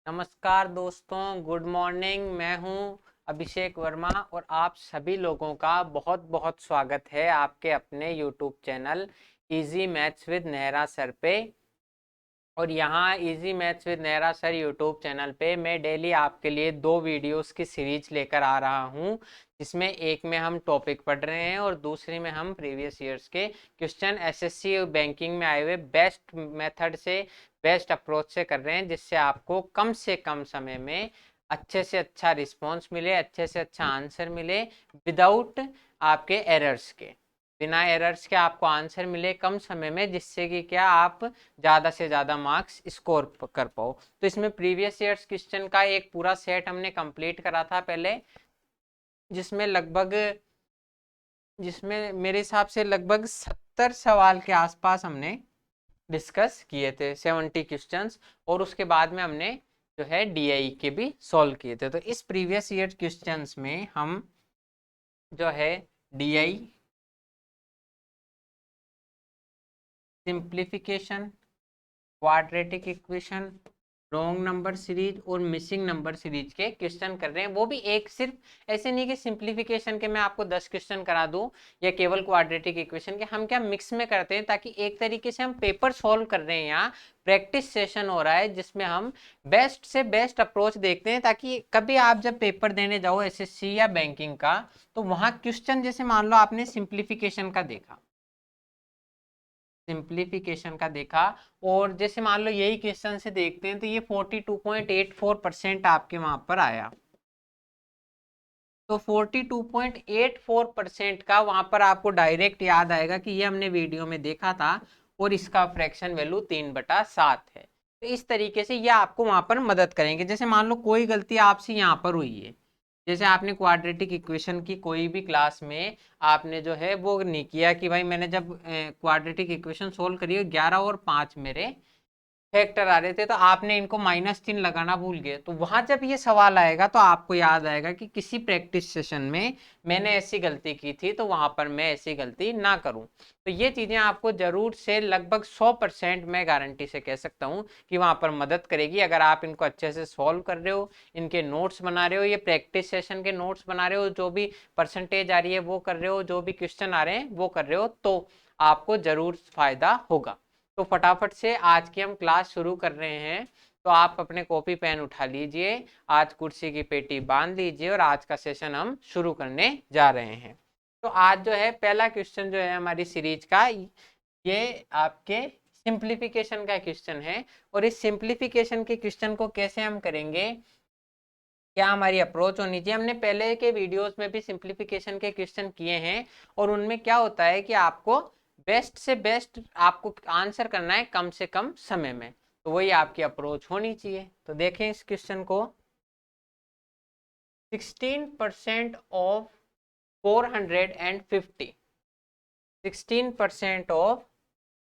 नमस्कार दोस्तों, good morning. मैं हूं अभिषेक वर्मा और आप सभी लोगों का बहुत बहुत स्वागत है आपके अपने YouTube channel easy maths with Nehra sir पे। और यहाँ easy maths with Nehra sir YouTube channel पे मैं डेली आपके लिए दो वीडियोस की सीरीज लेकर आ रहा हूँ, जिसमें एक में हम टॉपिक पढ़ रहे हैं और दूसरी में हम प्रीवियस ईयर्स के क्वेश्चन एसएससी बैंकिंग में आए हुए बेस्ट मेथड से, बेस्ट अप्रोच से कर रहे हैं, जिससे आपको कम से कम समय में अच्छे से अच्छा रिस्पॉन्स मिले, अच्छे से अच्छा आंसर मिले, विदाउट आपके एरर्स के, बिना एरर्स के आपको आंसर मिले कम समय में, जिससे कि क्या आप ज़्यादा से ज़्यादा मार्क्स स्कोर कर पाओ। तो इसमें प्रीवियस ईयर्स क्वेश्चन का एक पूरा सेट हमने कंप्लीट करा था पहले, जिसमें लगभग जिसमें मेरे हिसाब से लगभग 70 सवाल के आसपास हमने डिस्कस किए थे, 70 क्वेश्चंस। और उसके बाद में हमने जो है डीआई के भी सॉल्व किए थे। तो इस प्रीवियस ईयर क्वेश्चंस में हम जो है DI, simplification, quadratic equation, wrong number series और मिसिंग नंबर सीरीज के क्वेश्चन कर रहे हैं। वो भी एक सिर्फ ऐसे नहीं कि सिंप्लीफिकेशन के मैं आपको 10 क्वेश्चन करा दूं या केवल क्वाड्रेटिक इक्वेशन के, हम क्या मिक्स में करते हैं, ताकि एक तरीके से हम पेपर सॉल्व कर रहे हैं। यहाँ प्रैक्टिस सेशन हो रहा है जिसमें हम बेस्ट से बेस्ट अप्रोच देखते हैं, ताकि कभी आप जब पेपर देने जाओ एसएससी या बैंकिंग का, तो वहां क्वेश्चन जैसे मान लो आपने सिंप्लीफिकेशन का देखा, सिंप्लीफिकेशन का देखा, और जैसे मान लो यही क्वेश्चन से देखते हैं तो ये 42.84% आपके वहां पर आया। तो 42.84% का वहां पर आपको डायरेक्ट याद आएगा कि ये हमने वीडियो में देखा था और इसका फ्रैक्शन वैल्यू 3/7 है। तो इस तरीके से ये आपको वहां पर मदद करेंगे। जैसे मान लो कोई गलती आपसे यहाँ पर हुई है, जैसे आपने क्वाड्रेटिक इक्वेशन की कोई भी क्लास में आपने जो है वो नहीं किया कि भाई मैंने जब क्वाड्रेटिक इक्वेशन सोल्व करी 11 और 5 मेरे फैक्टर आ रहे थे, तो आपने इनको -3 लगाना भूल गए, तो वहां जब ये सवाल आएगा तो आपको याद आएगा कि किसी प्रैक्टिस सेशन में मैंने ऐसी गलती की थी, तो वहां पर मैं ऐसी गलती ना करूं। तो ये चीजें आपको जरूर से लगभग 100% मैं गारंटी से कह सकता हूं कि वहां पर मदद करेगी, अगर आप इनको अच्छे से सॉल्व कर रहे हो, इनके नोट्स बना रहे हो, ये प्रैक्टिस सेशन के नोट्स बना रहे हो, जो भी परसेंटेज आ रही है वो कर रहे हो, जो भी क्वेश्चन आ रहे हैं वो कर रहे हो, तो आपको जरूर फायदा होगा। तो फटाफट से आज की हम क्लास शुरू कर रहे हैं। तो आप अपने कॉपी पेन उठा लीजिए, आज कुर्सी की पेटी बांध लीजिए और आज का सेशन हम शुरू करने जा रहे हैं। तो आज जो है पहला क्वेश्चन जो है हमारी सीरीज का, ये आपके सिंप्लीफिकेशन का क्वेश्चन है। और इस सिंप्लीफिकेशन के क्वेश्चन को कैसे हम करेंगे, क्या हमारी अप्रोच होनी चाहिए, हमने पहले के वीडियोस में भी सिंप्लीफिकेशन के क्वेश्चन किए हैं, और उनमें क्या होता है कि आपको बेस्ट से बेस्ट आपको आंसर करना है कम से कम समय में, तो वही आपकी अप्रोच होनी चाहिए। तो देखें इस क्वेश्चन को, 16% ऑफ 450, 16% ऑफ,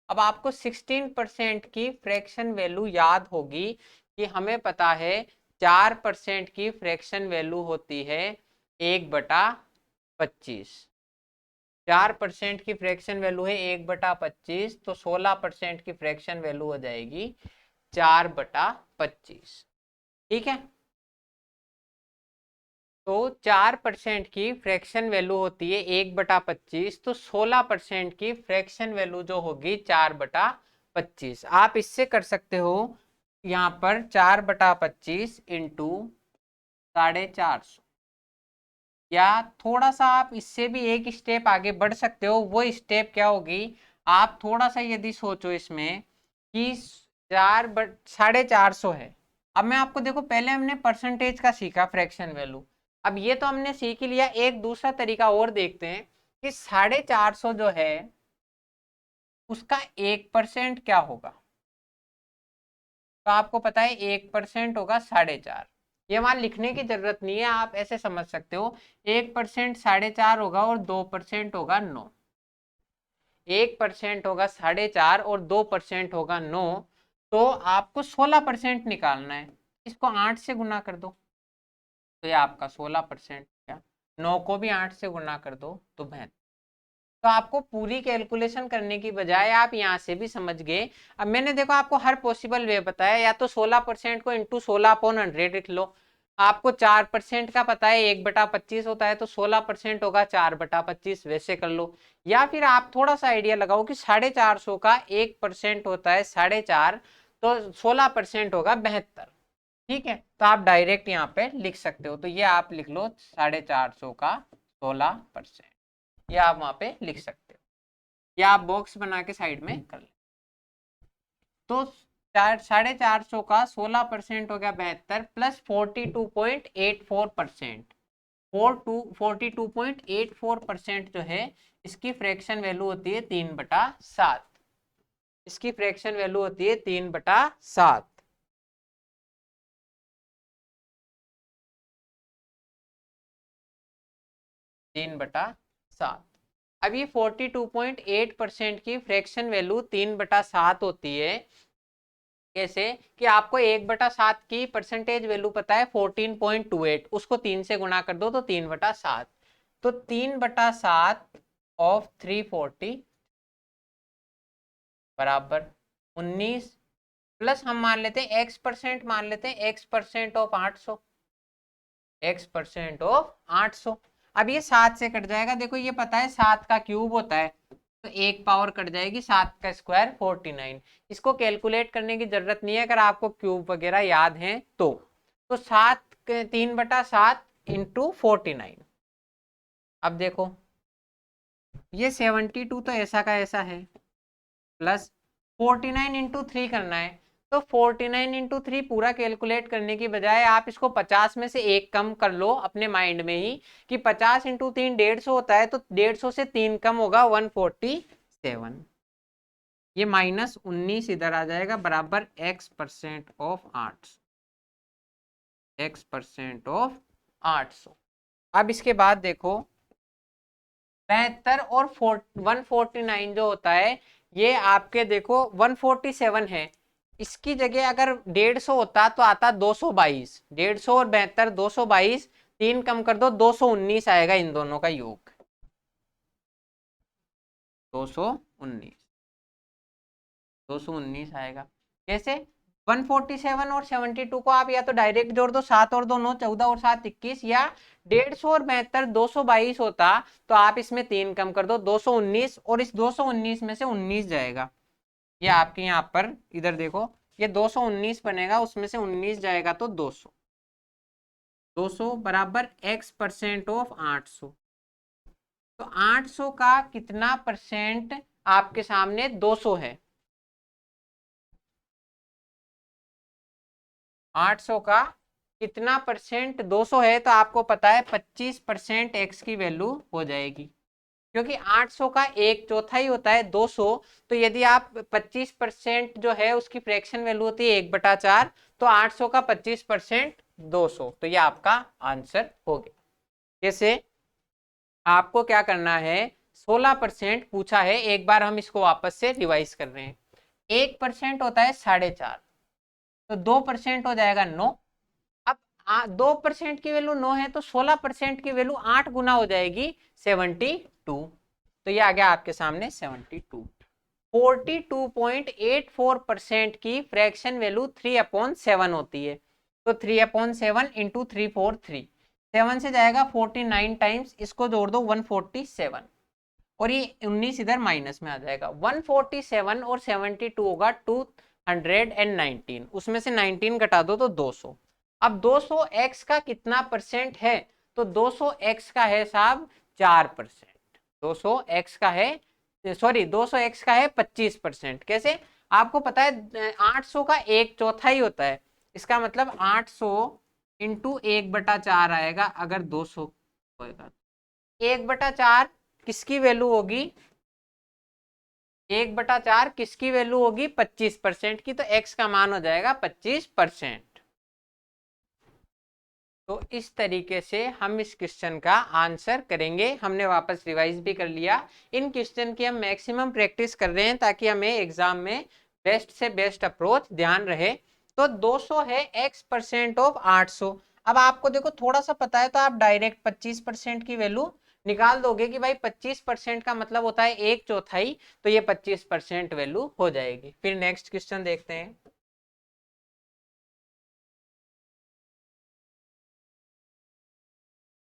अब आपको 16% की फ्रैक्शन वैल्यू याद होगी कि हमें पता है 4% की फ्रैक्शन वैल्यू होती है 1/25। 4% की फ्रैक्शन वैल्यू है 1/25, तो 16% की फ्रैक्शन वैल्यू हो जाएगी 4/25। ठीक है, तो 4% की फ्रैक्शन वैल्यू होती है 1/25, तो 16% की फ्रैक्शन वैल्यू जो होगी 4/25। आप इससे कर सकते हो, यहाँ पर 4/25 इंटू 450, या थोड़ा सा आप इससे भी एक स्टेप आगे बढ़ सकते हो। वो स्टेप क्या होगी, आप थोड़ा सा यदि सोचो इसमें कि 4/450 है। अब मैं आपको देखो, पहले हमने परसेंटेज का सीखा फ्रैक्शन वैल्यू, अब ये तो हमने सीख ही लिया। एक दूसरा तरीका और देखते हैं कि 450 जो है उसका 1% क्या होगा। तो आपको पता है 1% होगा 450। ये वहां लिखने की जरूरत नहीं है, आप ऐसे समझ सकते हो, 1% 450 होगा और 2% होगा 9। 1% होगा 450 और 2% होगा 9। तो आपको 16% निकालना है, इसको 8 से गुना कर दो, तो ये आपका 16% है। 9 को भी 8 से गुना कर दो तो 72। तो आपको पूरी कैलकुलेशन करने की बजाय आप यहाँ से भी समझ गए। अब मैंने देखो आपको हर पॉसिबल वे बताया, या तो 16% को इंटू 16/100 लिख लो, आपको 4% का पता है 1/25 होता है, तो 16% होगा 4/25, वैसे कर लो। या फिर आप थोड़ा सा आइडिया लगाओ कि 450 का 1% होता है 4.5, तो 16% होगा 72। ठीक है, तो आप डायरेक्ट यहाँ पे लिख सकते हो, तो ये आप लिख लो 450 का 16%, ये आप वहां पे लिख सकते हो, या आप बॉक्स बना के साइड में कर ले। तो 450 का 16% हो गया 72 प्लस 42.84%। 42.84% जो है इसकी फ्रैक्शन वैल्यू होती है 3/7। इसकी फ्रैक्शन वैल्यू होती है 3/7। 3/7। अब ये 42.8% की फ्रैक्शन वैल्यू 3/7 होती है। कैसे कि आपको 1/7 की परसेंटेज वैल्यू पता है 14.28, उसको 3 से गुणा कर दो तो 3/7। तो 3/7 ऑफ 340 बराबर 19, प्लस हम मान लेते हैं x%, मान लेते हैं x% ऑफ 800, x% ऑफ 800। अब ये 7 से कट जाएगा, देखो ये पता है 7 का क्यूब होता है, तो एक पावर कट जाएगी, 7 का स्क्वायर 49। इसको कैलकुलेट करने की जरूरत नहीं है अगर आपको क्यूब वगैरह याद है तो 7 3/7 इंटू 49। अब देखो ये 72 तो ऐसा का ऐसा है, प्लस 49 इंटू 3 करना है, तो 49 इंटू 3 पूरा कैलकुलेट करने की बजाय आप इसको 50 में से एक कम कर लो अपने माइंड में ही, कि 50 इंटू 3 150 होता है, तो 150 से 3 कम होगा 147। ये -19 इधर आ जाएगा, बराबर x% ऑफ 800, x% ऑफ 800। अब इसके बाद देखो 72 और 149 जो होता है, ये आपके देखो 147 है, इसकी जगह अगर 150 होता तो आता 222। 150 और 72 222, 3 कम कर दो 219 आएगा, इन दोनों का योग 219 आएगा। कैसे 147 और 72 को आप या तो डायरेक्ट जोड़ दो, 7 और 2 9, 14 और 7 21, या 150 और 72 222 होता तो आप इसमें 3 कम कर दो 219, और इस 219 में से 19 जाएगा, ये आपके यहाँ पर इधर देखो ये 219 बनेगा, उसमें से 19 जाएगा तो 200 बराबर x% ऑफ 800। तो 800 का कितना परसेंट आपके सामने 200 है, 800 का कितना परसेंट 200 है, तो आपको पता है 25% x की वैल्यू हो जाएगी, क्योंकि 800 का 1/4 होता है 200, तो यदि आप 25% जो है उसकी फ्रैक्शन वैल्यू होती है 1/4, तो 800 का 25% 200, तो ये आपका आंसर हो गया। जैसे आपको क्या करना है, 16% पूछा है, एक बार हम इसको वापस से रिवाइज कर रहे हैं। 1% होता है 4.5, तो 2% हो जाएगा 9। अब 2% की वैल्यू 9 है, तो 16% की वैल्यू 8 गुना हो जाएगी 72, तो ये आ गया आपके सामने 72। 42.84% की फ्रैक्शन वैल्यू 3/7 होती है, तो 3/7 इंटू 343, 7 से जाएगा 49 टाइम्स, इसको जोड़ दो 147, और ये 19 इधर माइनस में आ जाएगा। 147 और 72 होगा 219, उसमें से 19 घटा दो तो 200। अब 200 x का कितना परसेंट है, तो 200 x का है साहब 4%। 200 x का है, सॉरी 200 x का है 25%। कैसे, आपको पता है 800 का 1/4 होता है, इसका मतलब 800 इंटू 1/4 आएगा, अगर 200 होएगा 1/4 किसकी वैल्यू होगी, 1/4 किसकी वैल्यू होगी 25% की, तो x का मान हो जाएगा 25%। तो इस तरीके से हम इस क्वेश्चन का आंसर करेंगे। हमने वापस रिवाइज भी कर लिया, इन क्वेश्चन की हम मैक्सिमम प्रैक्टिस कर रहे हैं ताकि हमें एग्जाम में बेस्ट से बेस्ट अप्रोच ध्यान रहे। तो 200 है x% ऑफ 800। अब आपको देखो थोड़ा सा पता है तो आप डायरेक्ट 25% की वैल्यू निकाल दोगे कि भाई 25% का मतलब होता है 1/4, तो ये 25% वैल्यू हो जाएगी। फिर नेक्स्ट क्वेश्चन देखते हैं।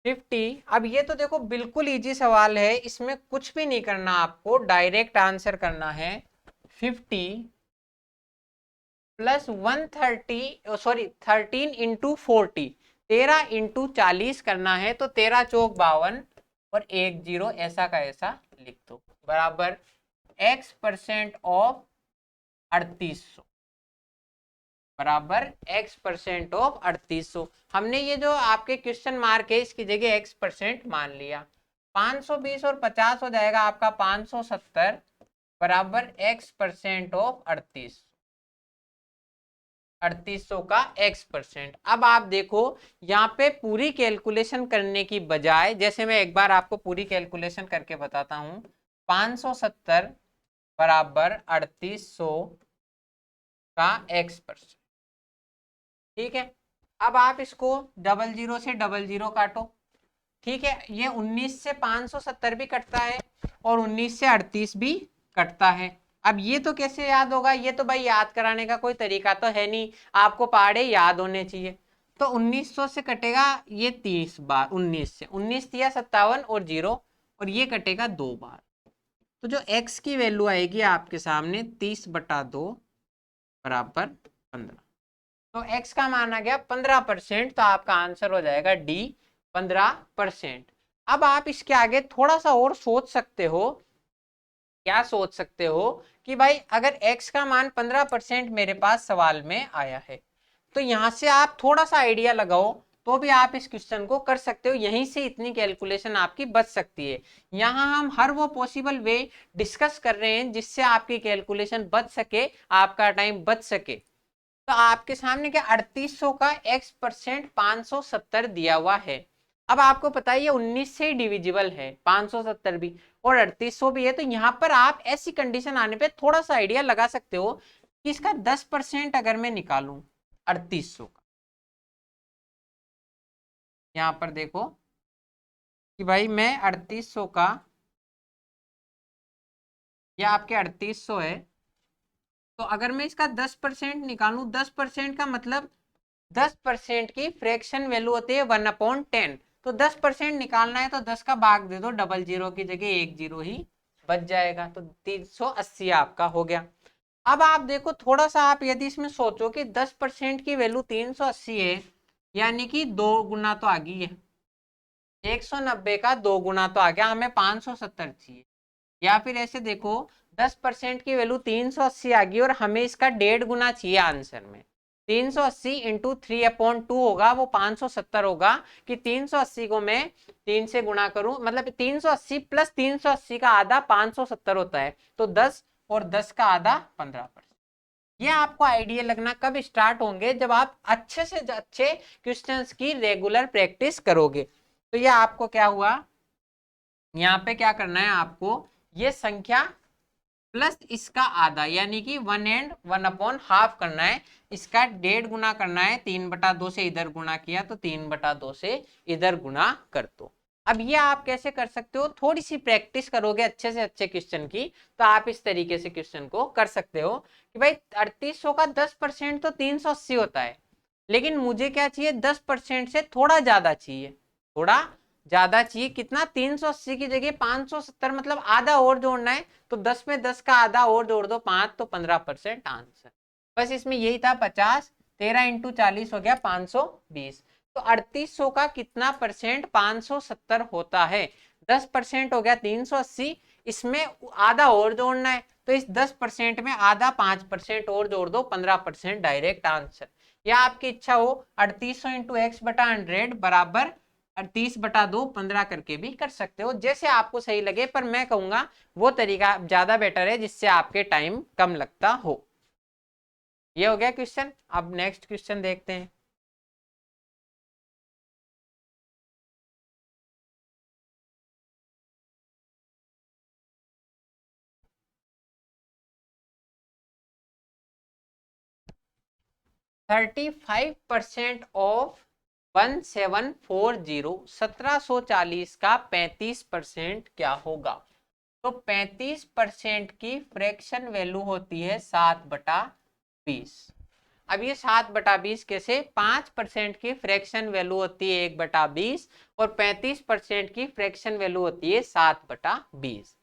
50। अब ये तो देखो बिल्कुल इजी सवाल है, इसमें कुछ भी नहीं करना, आपको डायरेक्ट आंसर करना है। 50 प्लस 130, सॉरी 13 × 40, 13 × 40 करना है, तो 13×4 = 52 और 10 ऐसा का ऐसा लिख दो, बराबर x% ऑफ 3800, बराबर x% ऑफ 3800। हमने ये जो आपके क्वेश्चन मार्क है इसकी जगह x% मान लिया। 520 और 50 हो जाएगा आपका 570, बराबर x% ऑफ 3800 का x%। अब आप देखो यहाँ पे पूरी कैलकुलेशन करने की बजाय, जैसे मैं एक बार आपको पूरी कैलकुलेशन करके बताता हूं, 570 बराबर 3800 का x%, ठीक है। अब आप इसको 00 से 00 काटो, ठीक है। ये 19 से 570 भी कटता है और 19 से 38 भी कटता है। अब ये तो कैसे याद होगा, ये तो भाई याद कराने का कोई तरीका तो है नहीं, आपको पहाड़े याद होने चाहिए। तो 1900 से कटेगा ये 30 बार, 19 से 19 दिया 57 और 0, और ये कटेगा 2 बार। तो जो x की वैल्यू आएगी आपके सामने 30/2 बराबर 15। तो x का मान आ गया 15%, तो आपका आंसर हो जाएगा डी, 15%। अब आप इसके आगे थोड़ा सा और सोच सकते हो, क्या सोच सकते हो कि भाई अगर x का मान 15% मेरे पास सवाल में आया है, तो यहां से आप थोड़ा सा आइडिया लगाओ, तो भी आप इस क्वेश्चन को कर सकते हो, यहीं से इतनी कैलकुलेशन आपकी बच सकती है। यहां हम हर वो पॉसिबल वे डिस्कस कर रहे हैं जिससे आपकी कैलकुलेशन बच सके, आपका टाइम बच सके। तो आपके सामने क्या 3800 का x% 570 दिया हुआ है। अब आपको पता है ये 19 से ही डिविजिबल है, 570 भी और 3800 भी है, तो यहां पर आप ऐसी कंडीशन आने पे थोड़ा सा आइडिया लगा सकते हो कि इसका 10% अगर मैं निकालूं 3800 का, यहां पर देखो कि भाई मैं 3800 का, या आपके 3800 है, तो अगर मैं इसका 10% निकालूं, 10% का मतलब 10% की फ्रैक्शन वैल्यू होती है 1/10। तो 10% निकालना है तो 10 का भाग दे दो, 00 की जगह 10 ही बच जाएगा, तो 380 आपका हो गया। अब आप देखो थोड़ा सा, आप यदि इसमें सोचो कि 10% की वैल्यू 380 है, यानी कि 2 गुना तो आ गई है, 190 का 2 गुना तो आ गया, हमें 570 चाहिए। या फिर ऐसे देखो 10% की वैल्यू 380 आ गई और हमें इसका 1.5 गुना चाहिए आंसर में। 380 इंटू 3/2 होगा, वो 570 होगा, कि 380 को मैं 3 से गुणा करूं, मतलब 380 प्लस 380 का आधा 570 होता है, तो 10 और 10 का आधा 15%। ये आपको आइडिया लगना कब स्टार्ट होंगे, जब आप अच्छे से अच्छे क्वेश्चंस की रेगुलर प्रैक्टिस करोगे। तो ये आपको क्या हुआ, यहाँ पे क्या करना है आपको, ये संख्या प्लस इसका आधा, यानी कि 1/1/2 करना है, इसका 1.5 गुना करना है, 3/2 से इधर गुना किया तो 3/2 से इधर गुना कर दो। अब ये आप कैसे कर सकते हो, थोड़ी सी प्रैक्टिस करोगे अच्छे से अच्छे क्वेश्चन की, तो आप इस तरीके से क्वेश्चन को कर सकते हो कि भाई 3800 का 10% तो 380 होता है, लेकिन मुझे क्या चाहिए, 10% से थोड़ा ज्यादा चाहिए, थोड़ा ज्यादा चाहिए। कितना, 380 की जगह 570, मतलब आधा और जोड़ना है, तो 10 में 10 का आधा और जोड़ दो 5, तो 15% आंसर। बस इसमें यही था, 50, 13 × 40 हो गया 520। तो 3800 का कितना परसेंट 570 होता है, 10% हो गया 380, इसमें आधा और जोड़ना है, तो इस 10% में आधा 5% और जोड़ दो, 15% डायरेक्ट आंसर। या आपकी इच्छा हो 3800 इंटू x/100 बराबर 30/2 15 करके भी कर सकते हो, जैसे आपको सही लगे, पर मैं कहूंगा वो तरीका ज्यादा बेटर है जिससे आपके टाइम कम लगता हो। ये हो गया क्वेश्चन। अब नेक्स्ट क्वेश्चन देखते हैं। 35% ऑफ 1740, 1740 का 35% क्या होगा? तो 35% की फ्रैक्शन वैल्यू होती है 7/20। अब ये 7/20 कैसे? 5% की फ्रैक्शन वैल्यू होती है 1/20 और 35% की फ्रैक्शन वैल्यू होती है 7/20।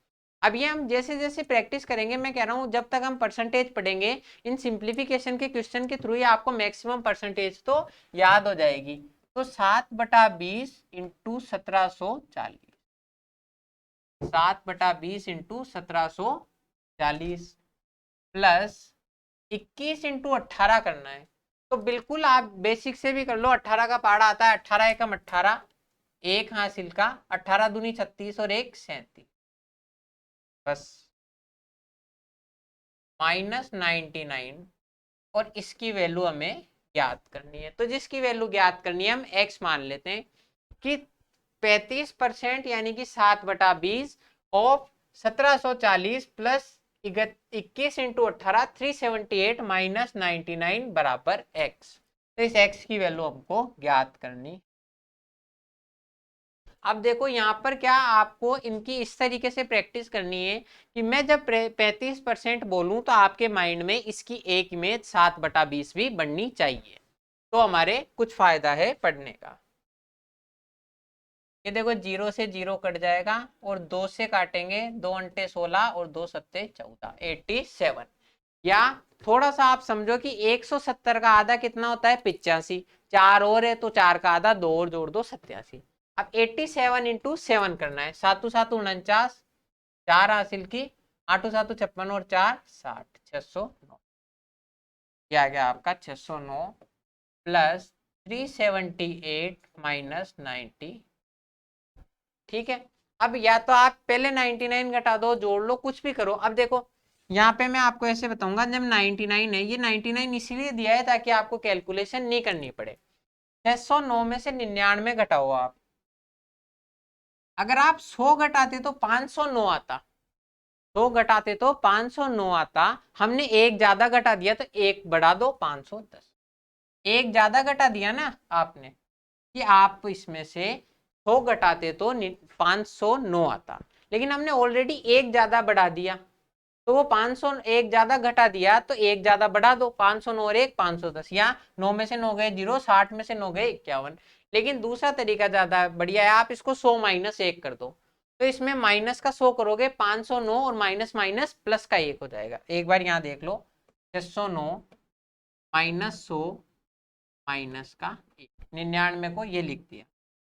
अब ये हम जैसे जैसे प्रैक्टिस करेंगे, मैं कह रहा हूं जब तक हम परसेंटेज पढ़ेंगे इन सिंप्लीफिकेशन के क्वेश्चन के थ्रू ही आपको मैक्सिमम परसेंटेज तो याद हो जाएगी। तो 7/20 इंटू 1740, 7/20 इंटू 1740 प्लस 21 इंटू 18 करना है। तो बिल्कुल आप बेसिक से भी कर लो, 18 का पहाड़ा आता है, 18 एकम 18, एक हासिल का, 18 दूनी 36 और एक 37, बस -99। और इसकी वैल्यू हमें ज्ञात करनी है। तो जिसकी वैल्यू ज्ञात करनी है हम x मान लेते हैं कि 35% यानी कि 7/20 ऑफ 1740 प्लस 21 इंटू 18 378 माइनस 99 बराबर x। तो इस x की वैल्यू हमको ज्ञात करनी। अब देखो यहाँ पर क्या आपको इनकी इस तरीके से प्रैक्टिस करनी है कि मैं जब 35% बोलूं तो आपके माइंड में इसकी एक इमेज 7/20 भी बननी चाहिए, तो हमारे कुछ फायदा है पढ़ने का। ये देखो 0 से 0 कट जाएगा और 2 से काटेंगे, 2 अंटे 16 और 2 सत्ते 14, 87। या थोड़ा सा आप समझो कि 170 का आधा कितना होता है? 85। 4 और है तो 4 का आधा, 2 और जोड़ दो 87। अब 87 इंटू 7 करना है, 7 7 49, 4 हासिल की, 8 7 56 और 4 60, 609। क्या आ गया आपका? 609 प्लस 378 माइनस 90। ठीक है। अब या तो आप पहले 99 घटा दो, जोड़ लो, कुछ भी करो। अब देखो यहाँ पे मैं आपको ऐसे बताऊंगा, जब 99 है, ये 99 इसीलिए दिया है ताकि आपको कैलकुलेशन नहीं करनी पड़े। 609 में से 99 घटाओ आप, अगर आप 100 घटाते तो 509 आता, 100 घटाते तो 509 आता। हमने एक ज्यादा घटा दिया तो एक बढ़ा दो 510, एक ज्यादा घटा दिया ना आपने, कि आप इसमें से 100 घटाते तो 509 आता, लेकिन हमने ऑलरेडी एक ज्यादा बढ़ा दिया, तो वो 500 एक ज्यादा घटा दिया तो एक ज्यादा बढ़ा दो, 509 और एक 510, या 9 में से 9 गए 0, 60 में से 9 गए 51। लेकिन दूसरा तरीका ज्यादा बढ़िया है, आप इसको 100 माइनस 1 कर दो, तो इसमें माइनस का 100 करोगे 509 और माइनस माइनस प्लस का 1 हो जाएगा। एक बार यहाँ देख लो, 609 माइनस 100 माइनस का 1, 99 को ये लिख दिया,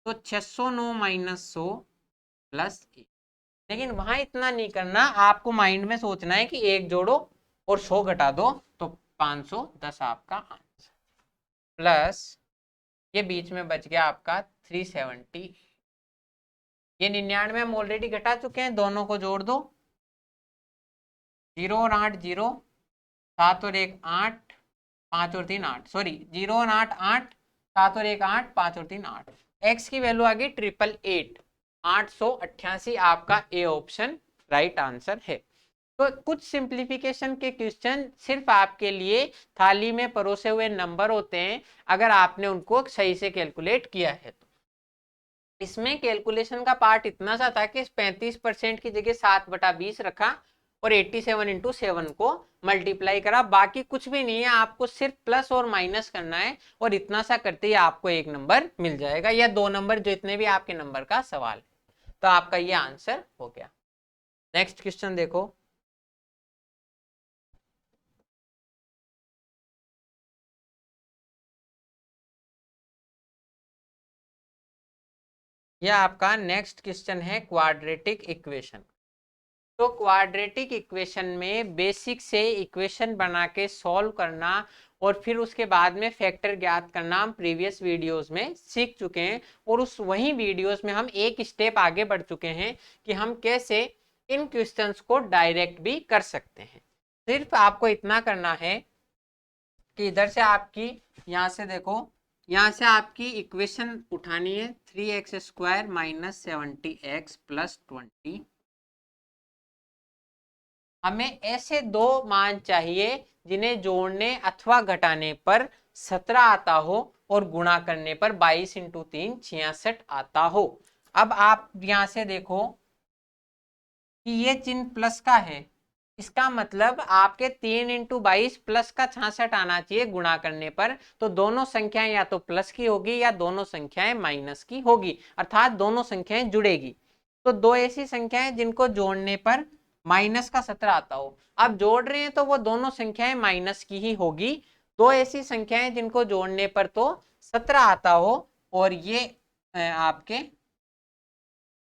तो 609 माइनस 100 प्लस 1। लेकिन वहां इतना नहीं करना, आपको माइंड में सोचना है कि एक जोड़ो और 100 घटा दो, तो 510 आपका आंसर, प्लस ये बीच में बच गया आपका 370। ये 99 हम ऑलरेडी घटा चुके हैं, दोनों को जोड़ दो, 0 और 8 0, 7 और 1 8, 5 और 3 8, सॉरी 0 और 8 8, 7 और 1 8, 5 और 3 8। एक्स की वैल्यू आ गई 888, 888 आपका ए ऑप्शन राइट आंसर है। तो कुछ सिंप्लीफिकेशन के क्वेश्चन सिर्फ आपके लिए थाली में परोसे हुए नंबर होते हैं, अगर आपने उनको सही से कैलकुलेट किया है तो। इसमें कैलकुलेशन का पार्ट इतना सा था कि 35% की जगह 7/20 रखा और 87 इंटू 7 को मल्टीप्लाई करा, बाकी कुछ भी नहीं है, आपको सिर्फ प्लस और माइनस करना है, और इतना सा करते ही आपको एक नंबर मिल जाएगा, या 2 नंबर, जितने भी आपके नंबर का सवाल है। तो आपका ये आंसर हो गया। नेक्स्ट क्वेश्चन देखो, यह आपका नेक्स्ट क्वेश्चन है क्वाड्रेटिक इक्वेशन। तो क्वाड्रेटिक इक्वेशन में बेसिक से इक्वेशन बना के सॉल्व करना और फिर उसके बाद में फैक्टर ज्ञात करना हम प्रीवियस वीडियोस में सीख चुके हैं, और उस वही वीडियोस में हम एक स्टेप आगे बढ़ चुके हैं कि हम कैसे इन क्वेश्चंस को डायरेक्ट भी कर सकते हैं। सिर्फ आपको इतना करना है कि इधर से आपकी, यहाँ से देखो, यहाँ से आपकी इक्वेशन उठानी है 3x² माइनस 70x प्लस 20। हमें ऐसे दो मान चाहिए जिन्हें जोड़ने अथवा घटाने पर 17 आता हो और गुणा करने पर 22 इंटू 3 66 आता हो। अब आप यहां से देखो कि ये चिन्ह प्लस का है, इसका मतलब आपके 3 इंटू 22 प्लस का 66 आना चाहिए गुणा करने पर। तो दोनों संख्याएं या तो प्लस की होगी या दोनों संख्याएं माइनस की होगी, अर्थात दोनों संख्याएं जुड़ेगी। तो दो ऐसी संख्याएं जिनको जोड़ने पर माइनस का 17 आता हो। अब जोड़ रहे हैं तो वो दोनों संख्याएं माइनस की ही होगी। दो ऐसी संख्याएं जिनको जोड़ने पर तो 17 आता हो और ये आपके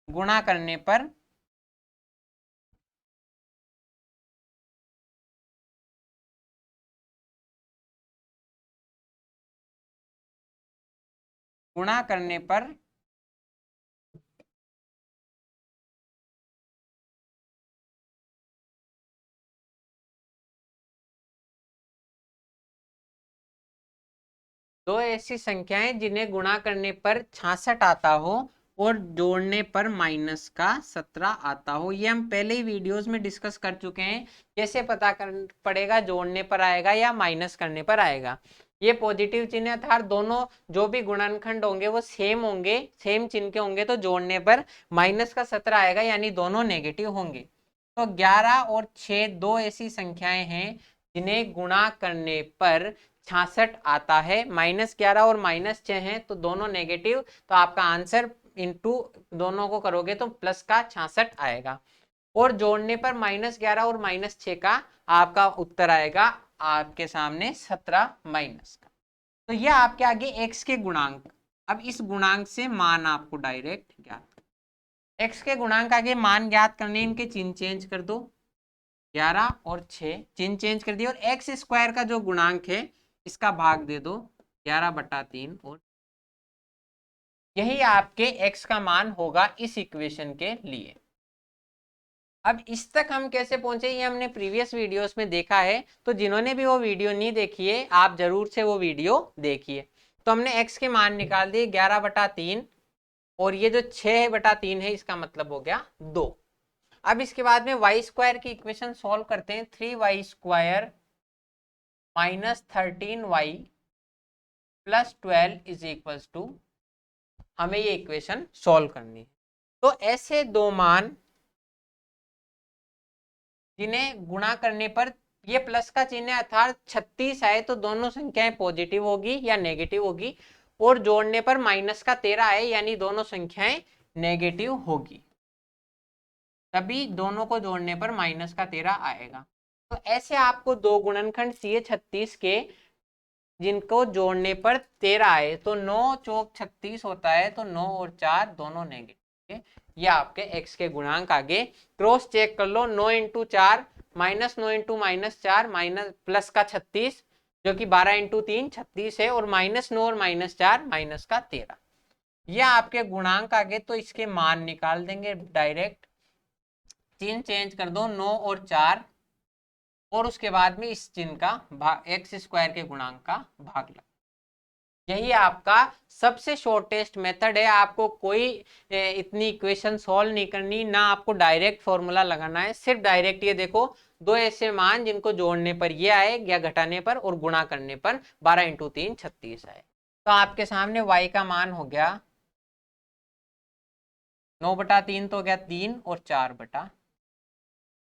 गुणा करने पर गुणा करने पर दो ऐसी संख्याएं जिन्हें गुणा करने पर 66 आता हो और जोड़ने पर माइनस का 17 आता हो। ये हम पहले ही वीडियोस में डिस्कस कर चुके हैं, कैसे पता कर पड़ेगा जोड़ने पर आएगा या माइनस करने पर आएगा। ये पॉजिटिव चिन्ह अर्थात दोनों जो भी गुणनखंड होंगे वो सेम होंगे, सेम चिन्ह के होंगे, तो जोड़ने पर माइनस का 17 आएगा, यानी दोनों नेगेटिव होंगे। तो 11 और 6 दो ऐसी संख्याएं हैं जिन्हें गुणा करने पर 66 आता है। -11 और -6 है तो दोनों नेगेटिव, तो आपका आंसर इंटू दोनों को करोगे तो प्लस का 66 आएगा। और जोड़ने पर -11 और -6 का आपका उत्तर आएगा आपके सामने 17 माइनस का। तो यह आपके आगे x के गुणांक। अब इस गुणांक से मान आपको डायरेक्ट ज्ञात, x के गुणांक आगे मान ज्ञात करने, इनके चिन्ह चेंज कर दो। 11 और 6 चिन्ह चेंज कर दिया और एक्स स्क्वायर का जो गुणांक है इसका भाग दे दो 11/3 और यही आपके x का मान होगा इस इक्वेशन के लिए। अब इस तक हम कैसे पहुंचे ये हमने प्रीवियस वीडियोस में देखा है, तो जिन्होंने भी वो वीडियो नहीं देखी है आप जरूर से वो वीडियो देखिए। तो हमने x के मान निकाल दिए 11/3 और ये जो 6/3 है इसका मतलब हो गया 2। अब इसके बाद में वाई स्क्वायर की इक्वेशन सॉल्व करते हैं। 3y square -13y plus 12 is equals to, हमें ये इक्वेशन सॉल्व करनी है। तो ऐसे दो मान जिन्हें गुणा करने पर ये प्लस का चिन्ह है अर्थात 36 आए तो दोनों संख्याएं पॉजिटिव होगी या नेगेटिव होगी, और जोड़ने पर माइनस का 13 आए यानी दोनों संख्याएं नेगेटिव होगी, तभी दोनों को जोड़ने पर माइनस का 13 आएगा। तो ऐसे आपको दो गुणनखंड चाहिए 36 के जिनको जोड़ने पर 13 आए, तो 9 चौक 36 होता है, तो 9 और 4 दोनों नेगेटिव। ये आपके x के गुणांक आगे क्रॉस चेक कर लो। 9 इंटू 4 -9 इंटू -4 माइनस प्लस का 36 जो कि 12 इंटू 3 36 है, और -9 और -4 माइनस का 13। ये आपके गुणांक आगे, तो इसके मान निकाल देंगे डायरेक्ट। चिन्ह चेंज कर दो 9 और 4 और उसके बाद में इस चिन्ह का भाग एक्स स्क्वायर के गुणांक का भाग लगा। यही आपका सबसे शॉर्टेस्ट मेथड है। आपको कोई इतनी इक्वेशन सॉल्व नहीं करनी, ना आपको डायरेक्ट फॉर्मूला लगाना है, सिर्फ डायरेक्ट ये देखो दो ऐसे मान जिनको जोड़ने पर ये आए या घटाने पर और गुणा करने पर 12 इंटू 3 36 आए। तो आपके सामने y का मान हो गया 9/3 तो हो गया 3 और 4/।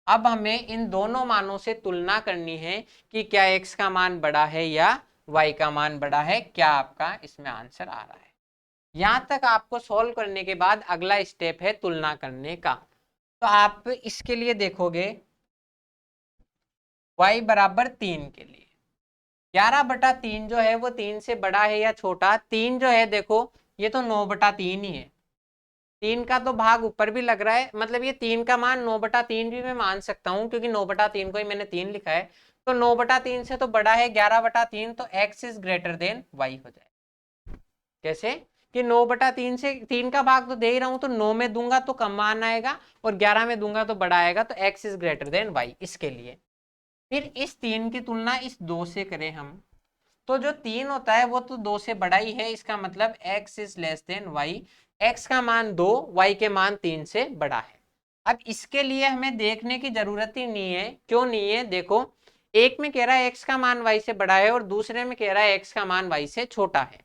अब हमें इन दोनों मानों से तुलना करनी है कि क्या x का मान बड़ा है या y का मान बड़ा है, क्या आपका इसमें आंसर आ रहा है। यहां तक आपको सॉल्व करने के बाद अगला स्टेप है तुलना करने का। तो आप इसके लिए देखोगे y बराबर 3 के लिए 11/3 जो है वो 3 से बड़ा है या छोटा। 3 जो है देखो ये तो 9/3 ही है, 3 का तो भाग ऊपर भी लग रहा है, मतलब ये 3 का मान 9/3 भी मैं मान सकता हूं क्योंकि 9/3 को ही मैंने 3 लिखा है। तो 9/3 से तो बड़ा है 11/3, तो x is greater than y हो जाए। कैसे कि 9/3 से 3 का भाग तो दे ही रहा हूं, तो 9 में दूंगा तो कम मान आएगा और 11 में दूंगा तो बड़ा आएगा, तो x is greater than y। इसके लिए फिर इस 3 की तुलना इस 2 से करें हम, तो जो 3 होता है वो तो 2 से बड़ा ही है, इसका मतलब x is less than y। x का मान 2, y के मान 3 से बड़ा है। अब इसके लिए हमें देखने की जरूरत ही नहीं है। क्यों नहीं है, देखो एक में कह रहा है x का मान y से बड़ा है और दूसरे में कह रहा है x का मान y से छोटा है।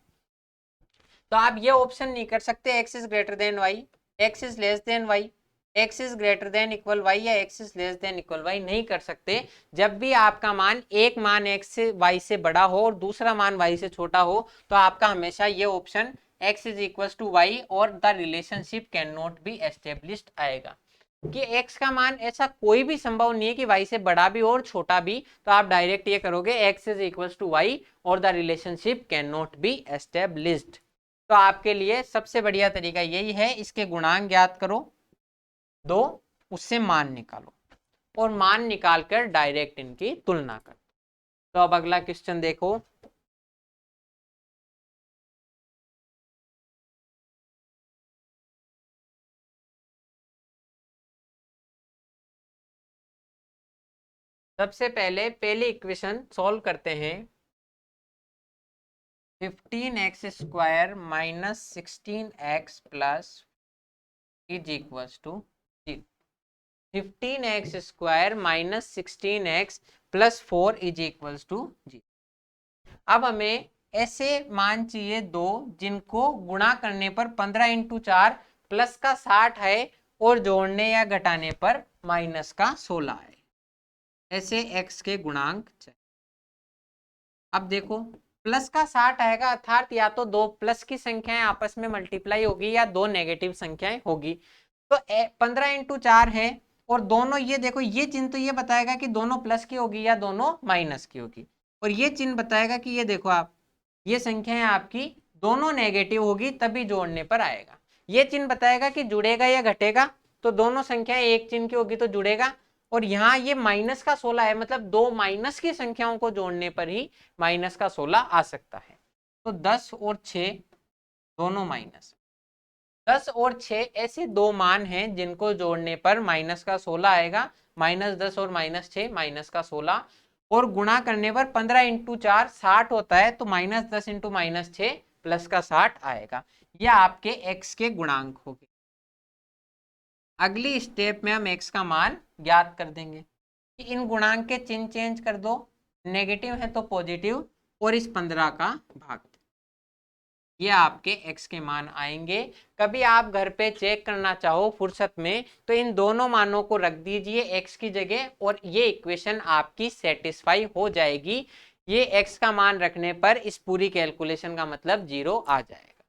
तो आप ये ऑप्शन नहीं कर सकते x is greater than y, x is less than y, x is greater than equal y या x is less than equal y नहीं कर सकते। जब भी आपका मान एक मान x से y से बड़ा हो और दूसरा मान y से छोटा हो तो आपका हमेशा ये option x is equal to y और the relationship can not be established आएगा कि x का मान ऐसा कोई भी संभव नहीं है कि y से बड़ा भी हो और छोटा भी। तो आप डायरेक्ट ये करोगे x is equal to y और the relationship can not be established. तो आपके लिए सबसे बढ़िया तरीका यही है, इसके गुणांक ज्ञात करो दो, उससे मान निकालो और मान निकालकर डायरेक्ट इनकी तुलना करो। तो अब अगला क्वेश्चन देखो। सबसे पहले पहली इक्वेशन सॉल्व करते हैं। 15x square minus 16x plus is equal to 15x square minus 16x plus 4 is equal to 0। अब हमें ऐसे मान चाहिए दो जिनको गुणा करने पर 15 इंटू 4 प्लस का 60 है और जोड़ने या घटाने पर माइनस का 16 है। ऐसे x के गुणांक चाहिए। अब देखो प्लस का 60 आएगा अर्थात या तो दो प्लस की संख्याएं आपस में मल्टीप्लाई होगी या दो नेगेटिव संख्याएं होगी। तो 15 इंटू 4 है और दोनों ये देखो ये चिन्ह तो ये बताएगा कि दोनों प्लस की होगी या दोनों माइनस की होगी और ये चिन्ह बताएगा कि ये देखो आप ये संख्याएं आपकी दोनों नेगेटिव होगी तभी जोड़ने पर आएगा। ये चिन्ह बताएगा कि जुड़ेगा या घटेगा, तो दोनों संख्याएं एक चिन्ह की होगी तो जुड़ेगा। और यहाँ ये माइनस का 16 है मतलब दो माइनस की संख्याओं को जोड़ने पर ही माइनस का 16 आ सकता है। तो 10 और 6 दोनों माइनस, 10 और 6 ऐसे दो मान हैं जिनको जोड़ने पर माइनस का 16 आएगा। माइनस 10 और माइनस 6 माइनस का 16 और गुणा करने पर 15 इंटू 4 60 होता है तो माइनस 10 इंटू माइनस 6 प्लस का 60 आएगा। यह आपके x के गुणांक हो गए। अगली स्टेप में हम x का मान ज्ञात कर देंगे कि इन गुणांक के चिन्ह चेंज कर दो, नेगेटिव है तो पॉजिटिव और इस 15 का भाग ये आपके x के मान आएंगे। कभी आप घर पे चेक करना चाहो फुर्सत में तो इन दोनों मानों को रख दीजिए x की जगह और ये इक्वेशन आपकी सेटिस्फाई हो जाएगी। ये x का मान रखने पर इस पूरी कैलकुलेशन का मतलब 0 आ जाएगा।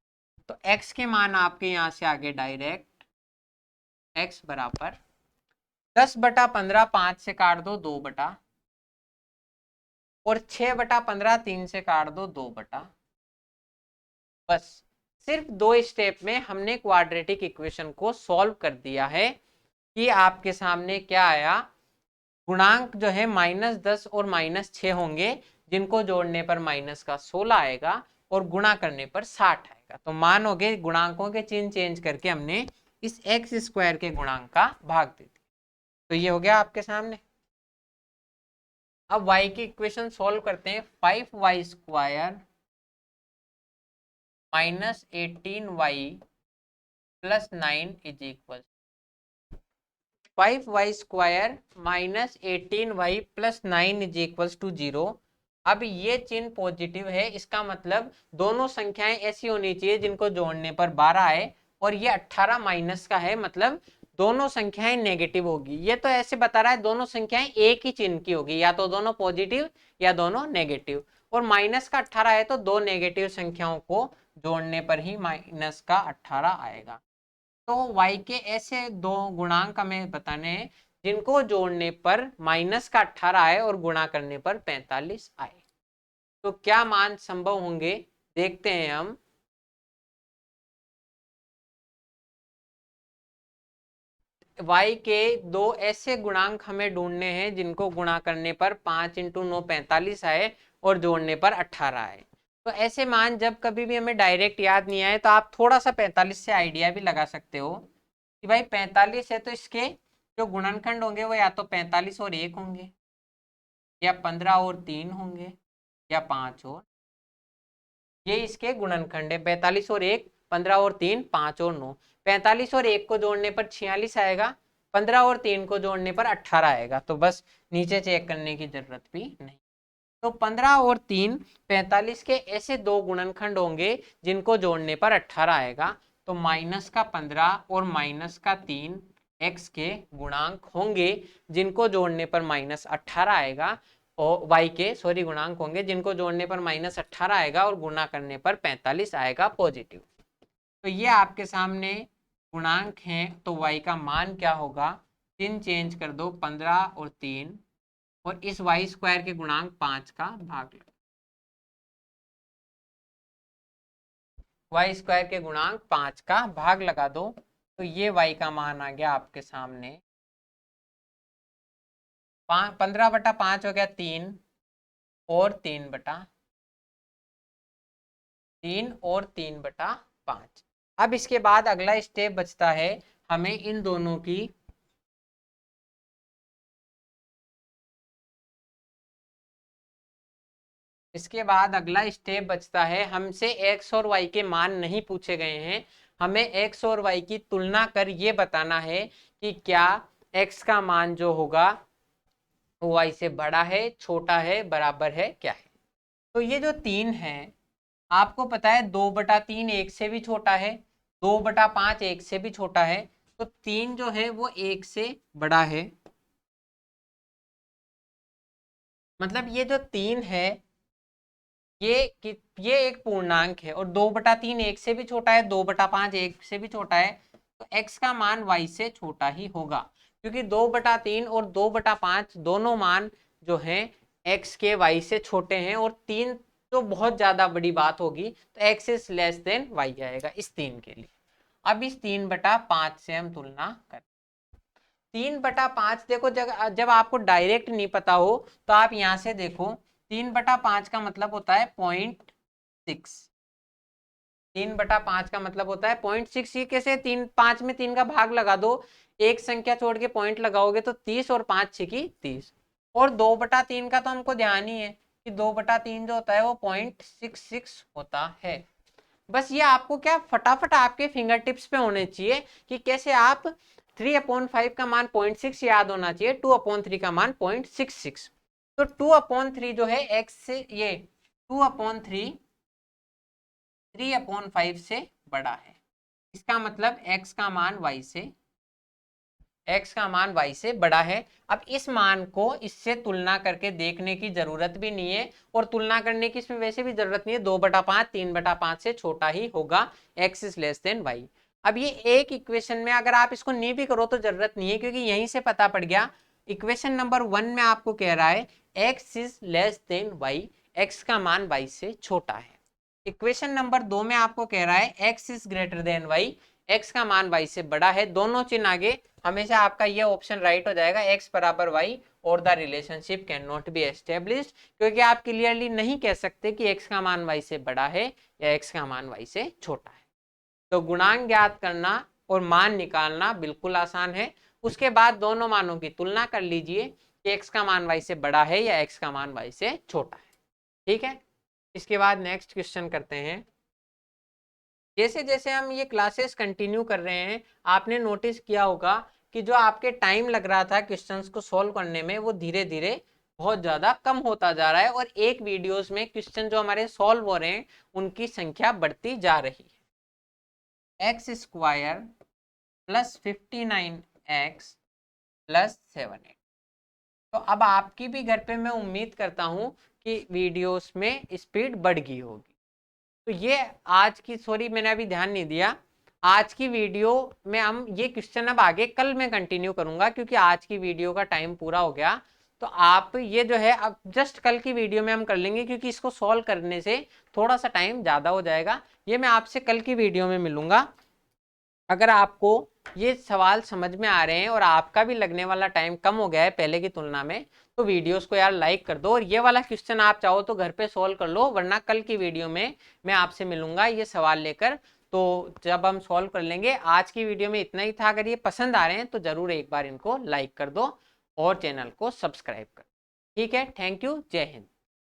तो x के मान आपके यहां से आगे डायरेक्ट x बराबर 10/15 5 से काट दो 2 बटा और 6/15 3 से काट दो 2 बटा। बस सिर्फ दो स्टेप में हमने क्वाड्रेटिक इक्वेशन को सॉल्व कर दिया है कि आपके सामने क्या आया, गुणांक जो है -10 और -6 होंगे जिनको जोड़ने पर माइनस का 16 आएगा और गुणा करने पर 60 आएगा। तो मानोगे गुणांकों के चिन्ह चेंज करके हमने इस एक्स स्क्वायर के गुणांक का भाग दे दिया। तो ये हो गया आपके सामने। अब y की इक्वेशन सॉल्व करते हैं। 5y square minus 18y plus 9 is equal 5y square minus 18y plus 9 is equal to 0। अब ये चिन्ह पॉजिटिव है, इसका मतलब दोनों संख्याएं ऐसी होनी चाहिए जिनको जोड़ने पर 12 आए और ये 18 माइनस का है मतलब दोनों संख्याएं नेगेटिव होगी। ये तो ऐसे बता रहा है दोनों संख्याएं एक ही चिन्ह की होगी, या तो दोनों पॉजिटिव या दोनों नेगेटिव। और माइनस का 18 है तो दो नेगेटिव संख्याओं को जोड़ने पर ही माइनस का 18 आएगा। तो y के ऐसे दो गुणांक हमें बताने हैं जिनको जोड़ने पर माइनस का 18 आए और गुणा करने पर 45 आए। तो क्या मान संभव होंगे देखते हैं हम। y के दो ऐसे गुणांक हमें ढूंढने हैं जिनको गुणा करने पर 5 इंटू 9 45 आए और जोड़ने पर 18 आए। तो ऐसे मान जब कभी भी हमें डायरेक्ट याद नहीं आए तो आप थोड़ा सा 45 से आइडिया भी लगा सकते हो कि भाई 45 है तो इसके जो गुणनखंड होंगे वो या तो 45 और 1 होंगे या 15 और 3 होंगे या 5 और, ये इसके गुणनखंड है। 45 और 1, 15 और 3, 5 और 9। 45 और 1 को जोड़ने पर 46 आएगा 15 और 3 को जोड़ने पर 18 आएगा, तो बस नीचे चेक करने की जरूरत भी नहीं। तो 15 और 3 45 के ऐसे दो गुणनखंड होंगे जिनको जोड़ने पर 18 आएगा। तो माइनस का 15 और माइनस का 3 x के गुणांक होंगे जिनको जोड़ने पर माइनस 18 आएगा, और y के गुणांक होंगे जिनको जोड़ने पर माइनस 18 आएगा और गुणा करने पर 45 आएगा पॉजिटिव। तो ये आपके सामने गुणांक हैं, तो y का मान क्या होगा, चिन्ह चेंज कर दो, 15 और 3 और इस वाई स्क्वायर के गुणांक 5 का भाग लगा, वाई स्क्वायर के गुणांक 5 का भाग लगा दो। तो ये y का मान आ गया आपके सामने 15/5 हो गया 3 और 3/5। अब इसके बाद अगला स्टेप बचता है, हमें इन दोनों की इसके बाद अगला स्टेप बचता है, हमसे x और y के मान नहीं पूछे गए हैं, हमें x और y की तुलना कर ये बताना है कि क्या x का मान जो होगा वो y से बड़ा है, छोटा है, बराबर है, क्या है। तो ये जो 3 है, आपको पता है 2/3 1 से भी छोटा है, 2/5 1 से भी छोटा है, तो 3 जो है वो 1 से बड़ा है। मतलब ये जो 3 है ये एक पूर्णांक है, और 2/3 1 से भी छोटा है, 2/5 1 से भी छोटा है, तो x का मान y से छोटा ही होगा, क्योंकि 2/3 और 2/5 दोनों मान जो हैं x के y से छोटे हैं, और 3 तो बहुत ज्यादा बड़ी बात होगी, तो x is less than y आएगा इस 3 के लिए। अब इस 3/5 से हम तुलना करें। 3/5 देखो, जब आपको डायरेक्ट नहीं पता हो तो आप यहां से देखो, 3/5 का मतलब होता है 0.6। 3/5 का मतलब होता है 0.6। ये कैसे, 5 में 3 का भाग लगा दो, एक संख्या छोड़ के पॉइंट लगाओगे तो 30 और 5 6 30। और 2/3 का तो हमको ध्यान ही है कि 2/3 जो होता है वो 0.66 होता है। बस ये आपको क्या फटाफट आपके फिंगर टिप्स पे होने चाहिए कि कैसे आप 3/5 का मान 0.6 याद होना चाहिए, 2/3 का मान 0.66। तो 2/3 जो है x से, ये 2/3 3/5 से बड़ा है, इसका मतलब x का मान y से बड़ा है। अब इस मान को इससे तुलना करके देखने की जरूरत भी नहीं है, और तुलना करने की इसमें वैसे भी जरूरत नहीं है, 2/5 3/5 से छोटा ही होगा, x is less than y। अब ये एक इक्वेशन में अगर आप इसको नहीं भी करो तो जरूरत नहीं है, क्योंकि यहीं से पता पड़ गया। इक्वेशन नंबर 1 में आपको कह रहा है x is less than y, x का मान y से छोटा है। इक्वेशन नंबर 2 में आपको कह रहा है x is greater than y, x का मान y से बड़ा है। दोनों चिन्ह आगे, हमेशा आपका ये ऑप्शन राइट हो जाएगा, x बराबर y और the relationship can not be established, क्योंकि आप क्लियरली नहीं कह सकते कि x का मान y से बड़ा है या x का मान y से छोटा है। तो गुणांक ज्ञात करना और मान निकालना बिल्कुल आसान है। उसके बाद दोनों मानों की तुलना कर लीजिए कि x का मान y से बड़ा है या x का मान y से छोटा है। ठीक है, इसके बाद नेक्स्ट क्वेश्चन करते हैं। जैसे जैसे हम ये क्लासेस कंटिन्यू कर रहे हैं, आपने नोटिस किया होगा कि जो आपके टाइम लग रहा था क्वेश्चंस को सॉल्व करने में, वो धीरे धीरे बहुत ज्यादा कम होता जा रहा है, और एक वीडियोस में क्वेश्चन जो हमारे सॉल्व हो रहे हैं उनकी संख्या बढ़ती जा रही है। x square plus 59x plus 7x। तो अब आपकी भी घर पे मैं उम्मीद करता हूं कि वीडियोस में स्पीड बढ़ गई होगी। तो ये आज की, सॉरी मैंने अभी ध्यान नहीं दिया, आज की वीडियो में हम ये क्वेश्चन अब आगे कल मैं कंटिन्यू करूंगा, क्योंकि आज की वीडियो का टाइम पूरा हो गया। तो आप ये जो है अब जस्ट कल की वीडियो में हम कर लेंगे, क्योंकि इसको सॉल्व करने से थोड़ा सा टाइम ज़्यादा हो जाएगा। ये मैं आपसे कल की वीडियो में मिलूंगा। अगर आपको ये सवाल समझ में आ रहे हैं और आपका भी लगने वाला टाइम कम हो गया है पहले की तुलना में, तो वीडियोस को यार लाइक कर दो, और ये वाला क्वेश्चन आप चाहो तो घर पे सॉल्व कर लो, वरना कल की वीडियो में मैं आपसे मिलूंगा ये सवाल लेकर। तो जब हम सॉल्व कर लेंगे, आज की वीडियो में इतना ही था। अगर ये पसंद आ रहे हैं तो जरूर एक बार इनको लाइक कर दो और चैनल को सब्सक्राइब कर। ठीक है, थैंक यू, जय हिंद।